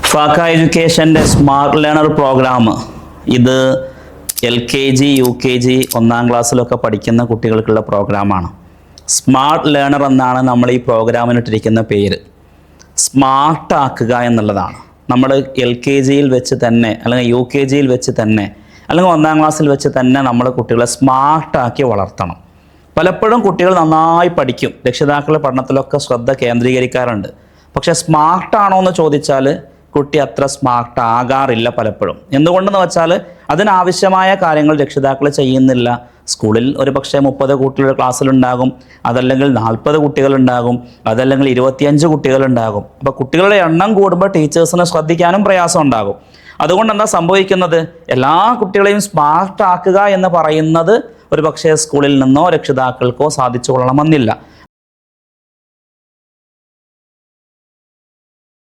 ഫാക്ക എഡ്യൂക്കേഷൻ്റെ smart learner programme ഇത് LKG UKG 1ാം ക്ലാസ്സിലൊക്കെ പഠിക്കുന്ന കുട്ടികൾക്കുള്ള പ്രോഗ്രാമാണ്. സ്മാർട്ട് ലേണർ എന്നാണ് നമ്മൾ ഈ പ്രോഗ്രാമിനിട്ടിരിക്കുന്ന പേര്. സ്മാർട്ടാക്കുക എന്നുള്ളതാണ്. നമ്മൾ LKGയിൽ വെച്ച് തന്നെ അല്ലെങ്കിൽ UKGയിൽ വെച്ച് തന്നെ അല്ലെങ്കിൽ 1ാം ക്ലാസ്സിൽ വെച്ച് തന്നെ നമ്മൾ കുട്ടികളെ സ്മാർട്ടാക്കി വളർത്തണം. പലപ്പോഴും കുട്ടികൾ നന്നായി പഠിക്കും, രക്ഷിതാക്കൾ പഠനത്തിലൊക്കെ ശ്രദ്ധ കേന്ദ്രീകരിക്കാറുണ്ട്. പക്ഷേ സ്മാർട്ടാണോ എന്ന് ചോദിച്ചാൽ കുട്ടി അത്ര സ്മാർട്ട് ആകാറില്ല പലപ്പോഴും. എന്തുകൊണ്ടെന്ന് വെച്ചാൽ അതിനാവശ്യമായ കാര്യങ്ങൾ രക്ഷിതാക്കൾ ചെയ്യുന്നില്ല. സ്കൂളിൽ ഒരു പക്ഷേ 30 കുട്ടികളുടെ ക്ലാസ്സിലുണ്ടാകും, അതല്ലെങ്കിൽ 40 കുട്ടികളുണ്ടാകും, അതല്ലെങ്കിൽ 25 കുട്ടികളുണ്ടാകും. അപ്പോൾ കുട്ടികളുടെ എണ്ണം കൂടുമ്പോൾ ടീച്ചേഴ്സിനെ ശ്രദ്ധിക്കാനും പ്രയാസം ഉണ്ടാകും. അതുകൊണ്ട് എന്താ സംഭവിക്കുന്നത്? എല്ലാ കുട്ടികളെയും സ്മാർട്ട് ആക്കുക എന്ന് പറയുന്നത് ഒരു പക്ഷേ സ്കൂളിൽ നിന്നോ രക്ഷിതാക്കൾക്കോ സാധിച്ചു കൊള്ളണമെന്നില്ല.